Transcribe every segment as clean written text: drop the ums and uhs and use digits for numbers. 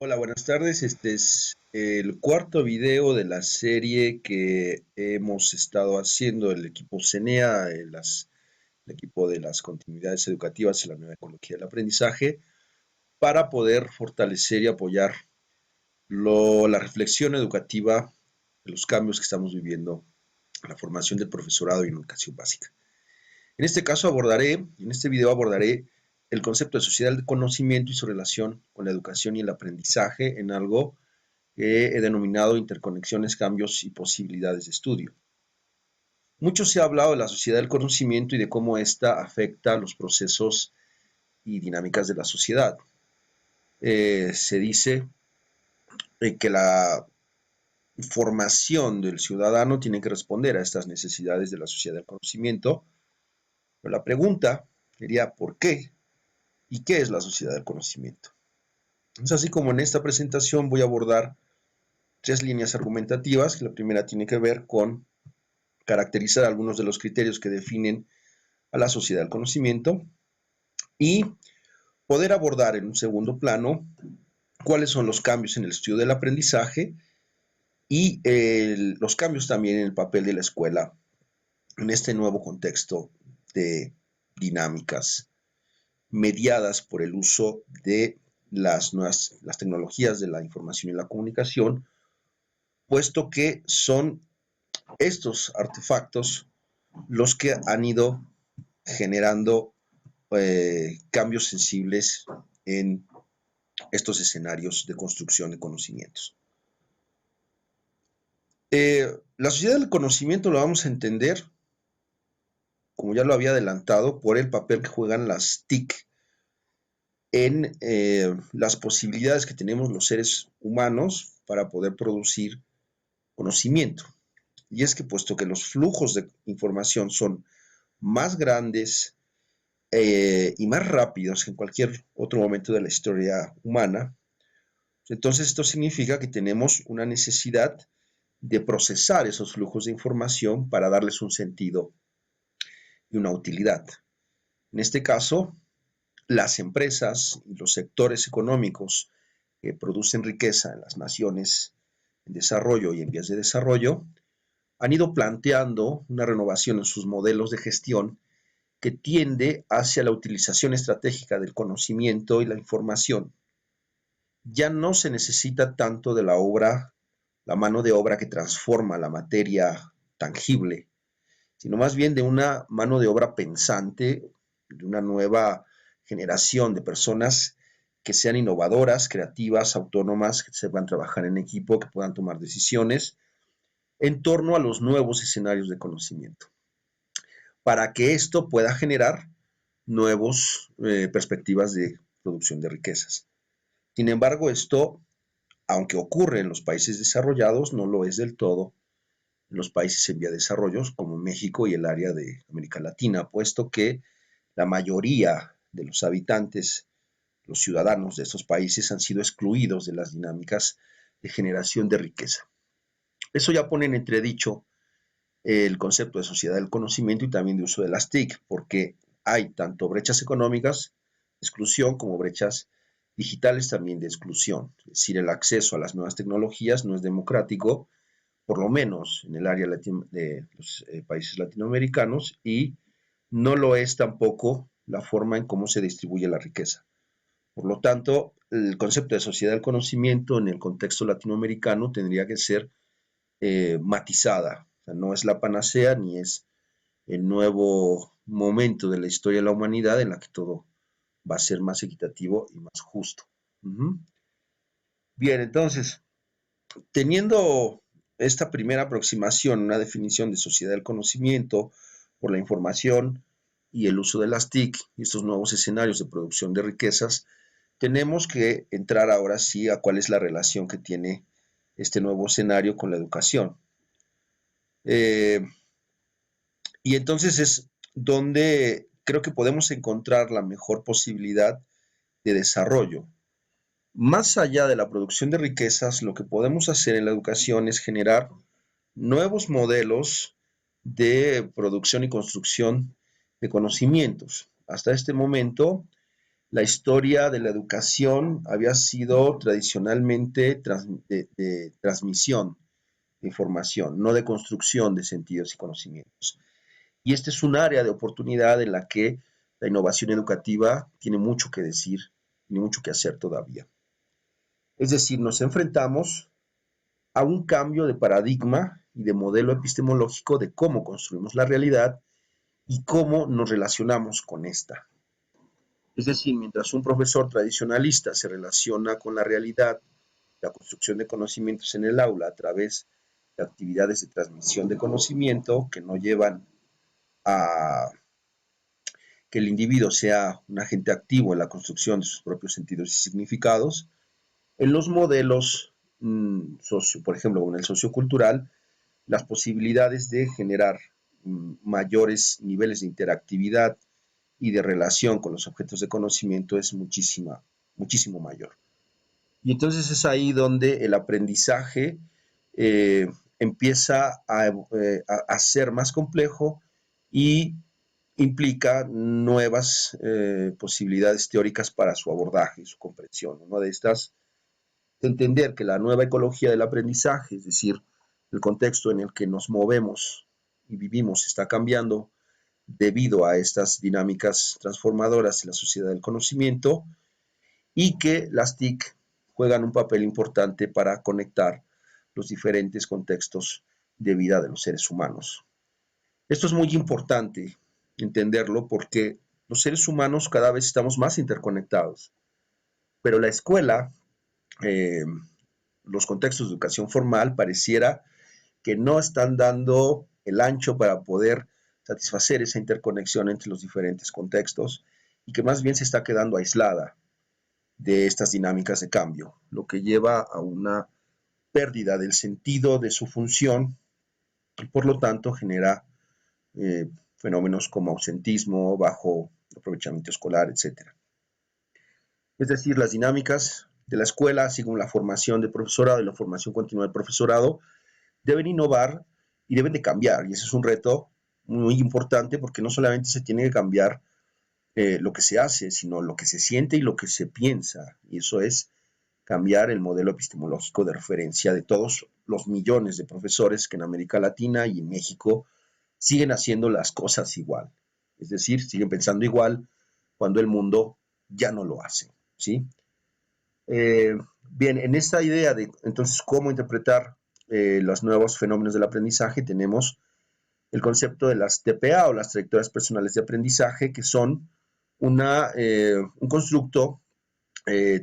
Hola, buenas tardes. Este es el cuarto video de la serie que hemos estado haciendo el equipo CENEA, el equipo de las continuidades educativas y la nueva ecología del aprendizaje, para poder fortalecer y apoyar la reflexión educativa de los cambios que estamos viviendo en la formación del profesorado y en educación básica. En este video abordaré el concepto de sociedad del conocimiento y su relación con la educación y el aprendizaje en algo que he denominado interconexiones, cambios y posibilidades de estudio. Mucho se ha hablado de la sociedad del conocimiento y de cómo ésta afecta los procesos y dinámicas de la sociedad. Se dice que la formación del ciudadano tiene que responder a estas necesidades de la sociedad del conocimiento, pero la pregunta sería ¿por qué? ¿Y qué es la sociedad del conocimiento? Es así como en esta presentación voy a abordar tres líneas argumentativas. La primera tiene que ver con caracterizar algunos de los criterios que definen a la sociedad del conocimiento y poder abordar en un segundo plano cuáles son los cambios en el estudio del aprendizaje y los cambios también en el papel de la escuela en este nuevo contexto de dinámicas mediadas por el uso de las tecnologías de la información y la comunicación, puesto que son estos artefactos los que han ido generando cambios sensibles en estos escenarios de construcción de conocimientos. La sociedad del conocimiento lo vamos a entender, como ya lo había adelantado, por el papel que juegan las TIC en las posibilidades que tenemos los seres humanos para poder producir conocimiento. Y es que puesto que los flujos de información son más grandes y más rápidos que en cualquier otro momento de la historia humana, entonces esto significa que tenemos una necesidad de procesar esos flujos de información para darles un sentido y una utilidad. En este caso, las empresas y los sectores económicos que producen riqueza en las naciones en desarrollo y en vías de desarrollo han ido planteando una renovación en sus modelos de gestión que tiende hacia la utilización estratégica del conocimiento y la información. Ya no se necesita tanto de la mano de obra que transforma la materia tangible, sino más bien de una mano de obra pensante, de una nueva generación de personas que sean innovadoras, creativas, autónomas, que sepan trabajar en equipo, que puedan tomar decisiones en torno a los nuevos escenarios de conocimiento, para que esto pueda generar nuevas perspectivas de producción de riquezas. Sin embargo, esto, aunque ocurre en los países desarrollados, no lo es del todo en los países en vía de desarrollo, como México y el área de América Latina, puesto que la mayoría de los habitantes, los ciudadanos de estos países han sido excluidos de las dinámicas de generación de riqueza. Eso ya pone en entredicho el concepto de sociedad del conocimiento y también de uso de las TIC, porque hay tanto brechas económicas de exclusión como brechas digitales también de exclusión. Es decir, el acceso a las nuevas tecnologías no es democrático, por lo menos en el área de los países latinoamericanos, y no lo es tampoco la forma en cómo se distribuye la riqueza. Por lo tanto, el concepto de sociedad del conocimiento en el contexto latinoamericano tendría que ser matizada. O sea, no es la panacea ni es el nuevo momento de la historia de la humanidad en la que todo va a ser más equitativo y más justo. Bien, entonces, teniendo esta primera aproximación, una definición de sociedad del conocimiento por la información y el uso de las TIC y estos nuevos escenarios de producción de riquezas, tenemos que entrar ahora sí a cuál es la relación que tiene este nuevo escenario con la educación. Y entonces es donde creo que podemos encontrar la mejor posibilidad de desarrollo. Más allá de la producción de riquezas, lo que podemos hacer en la educación es generar nuevos modelos de producción y construcción de conocimientos. Hasta este momento, la historia de la educación había sido tradicionalmente de transmisión de información, no de construcción de sentidos y conocimientos. Y este es un área de oportunidad en la que la innovación educativa tiene mucho que decir, tiene mucho que hacer todavía. Es decir, nos enfrentamos a un cambio de paradigma y de modelo epistemológico de cómo construimos la realidad y cómo nos relacionamos con esta. Es decir, mientras un profesor tradicionalista se relaciona con la realidad, la construcción de conocimientos en el aula a través de actividades de transmisión de conocimiento que no llevan a que el individuo sea un agente activo en la construcción de sus propios sentidos y significados, en los modelos por ejemplo, en el sociocultural, las posibilidades de generar mayores niveles de interactividad y de relación con los objetos de conocimiento es muchísimo mayor. Y entonces es ahí donde el aprendizaje eh, empieza a ser más complejo y implica nuevas posibilidades teóricas para su abordaje y su comprensión. Una de estas, entender que la nueva ecología del aprendizaje, es decir, el contexto en el que nos movemos y vivimos está cambiando debido a estas dinámicas transformadoras en la sociedad del conocimiento y que las TIC juegan un papel importante para conectar los diferentes contextos de vida de los seres humanos. Esto es muy importante entenderlo porque los seres humanos cada vez estamos más interconectados, pero la escuela, eh, los contextos de educación formal pareciera que no están dando el ancho para poder satisfacer esa interconexión entre los diferentes contextos y que más bien se está quedando aislada de estas dinámicas de cambio, lo que lleva a una pérdida del sentido de su función y por lo tanto genera fenómenos como ausentismo, bajo aprovechamiento escolar, etc. Es decir, las dinámicas de la escuela, así como la formación de profesorado y la formación continua del profesorado, deben innovar y deben de cambiar. Y ese es un reto muy importante porque no solamente se tiene que cambiar lo que se hace, sino lo que se siente y lo que se piensa. Y eso es cambiar el modelo epistemológico de referencia de todos los millones de profesores que en América Latina y en México siguen haciendo las cosas igual. Es decir, siguen pensando igual cuando el mundo ya no lo hace. ¿Sí? Bien, en esta idea de entonces cómo interpretar los nuevos fenómenos del aprendizaje, tenemos el concepto de las TPA o las trayectorias personales de aprendizaje, que son un constructo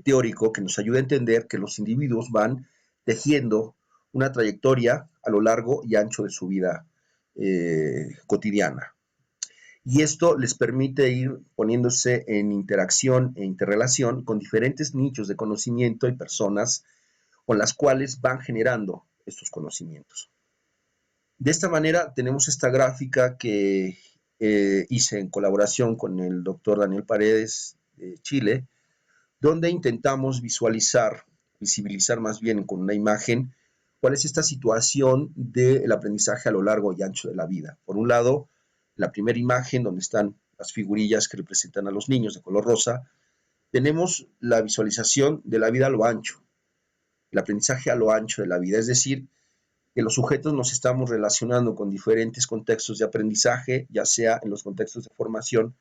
teórico que nos ayuda a entender que los individuos van tejiendo una trayectoria a lo largo y ancho de su vida cotidiana. Y esto les permite ir poniéndose en interacción e interrelación con diferentes nichos de conocimiento y personas con las cuales van generando estos conocimientos. De esta manera tenemos esta gráfica que hice en colaboración con el doctor Daniel Paredes de Chile, donde intentamos visibilizar más bien con una imagen, cuál es esta situación del aprendizaje a lo largo y ancho de la vida. Por un lado, la primera imagen donde están las figurillas que representan a los niños de color rosa, tenemos la visualización de la vida a lo ancho, el aprendizaje a lo ancho de la vida, es decir, que los sujetos nos estamos relacionando con diferentes contextos de aprendizaje, ya sea en los contextos de formación,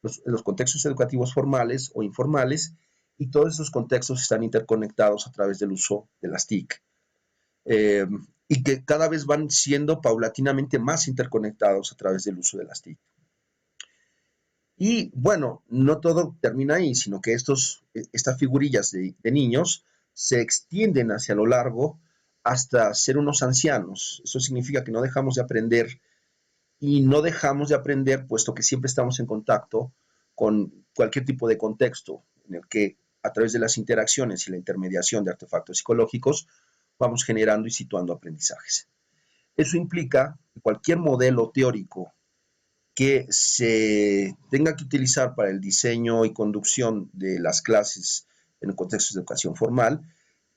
en los contextos educativos formales o informales, y todos esos contextos están interconectados a través del uso de las TIC. Y que cada vez van siendo paulatinamente más interconectados a través del uso de las TIC. Y bueno, no todo termina ahí, sino que estas figurillas de niños se extienden hacia lo largo hasta ser unos ancianos. Eso significa que no dejamos de aprender y no dejamos de aprender puesto que siempre estamos en contacto con cualquier tipo de contexto en el que a través de las interacciones y la intermediación de artefactos psicológicos vamos generando y situando aprendizajes. Eso implica que cualquier modelo teórico que se tenga que utilizar para el diseño y conducción de las clases en contextos de educación formal,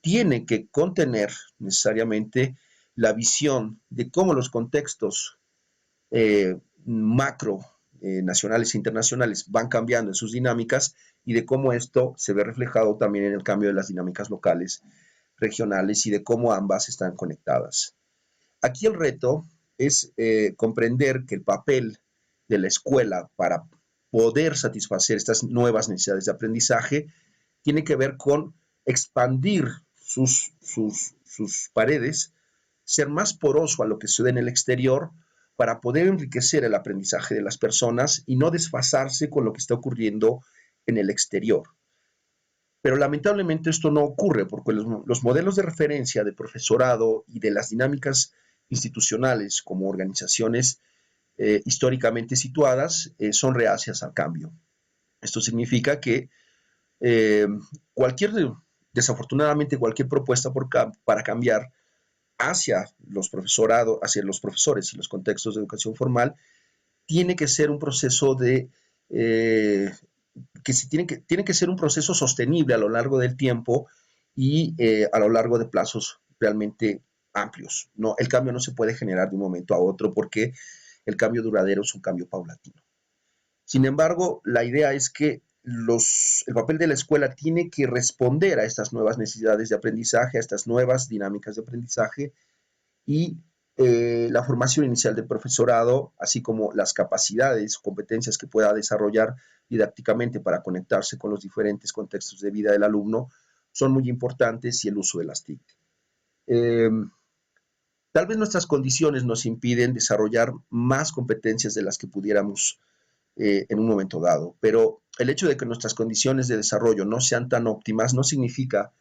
tiene que contener necesariamente la visión de cómo los contextos macro nacionales e internacionales van cambiando en sus dinámicas y de cómo esto se ve reflejado también en el cambio de las dinámicas locales, regionales y de cómo ambas están conectadas. Aquí el reto es comprender que el papel de la escuela para poder satisfacer estas nuevas necesidades de aprendizaje tiene que ver con expandir sus paredes, ser más poroso a lo que sucede en el exterior para poder enriquecer el aprendizaje de las personas y no desfasarse con lo que está ocurriendo en el exterior. Pero lamentablemente esto no ocurre porque los modelos de referencia de profesorado y de las dinámicas institucionales como organizaciones históricamente situadas son reacias al cambio. Esto significa que eh, cualquier, desafortunadamente, cualquier propuesta para cambiar hacia los profesorados, hacia los profesores y los contextos de educación formal, tiene que ser un proceso de tiene que ser un proceso sostenible a lo largo del tiempo y a lo largo de plazos realmente amplios. No, el cambio no se puede generar de un momento a otro porque el cambio duradero es un cambio paulatino. Sin embargo, la idea es que el papel de la escuela tiene que responder a estas nuevas necesidades de aprendizaje, a estas nuevas dinámicas de aprendizaje y la formación inicial del profesorado, así como las capacidades, competencias que pueda desarrollar didácticamente para conectarse con los diferentes contextos de vida del alumno, son muy importantes y el uso de las TIC. Tal vez nuestras condiciones nos impiden desarrollar más competencias de las que pudiéramos en un momento dado, pero el hecho de que nuestras condiciones de desarrollo no sean tan óptimas no significa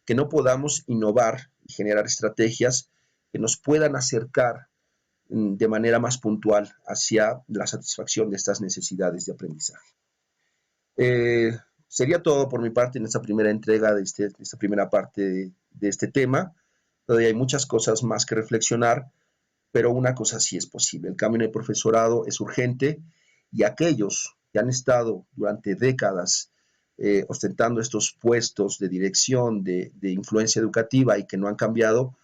que no podamos innovar y generar estrategias que nos puedan acercar de manera más puntual hacia la satisfacción de estas necesidades de aprendizaje. Sería todo por mi parte en esta primera entrega de esta primera parte de este tema. Todavía hay muchas cosas más que reflexionar, pero una cosa sí es posible. El cambio en el profesorado es urgente y aquellos que han estado durante décadas ostentando estos puestos de dirección, de influencia educativa y que no han cambiado,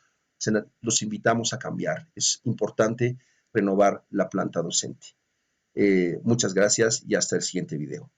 los invitamos a cambiar. Es importante renovar la planta docente. Muchas gracias y hasta el siguiente video.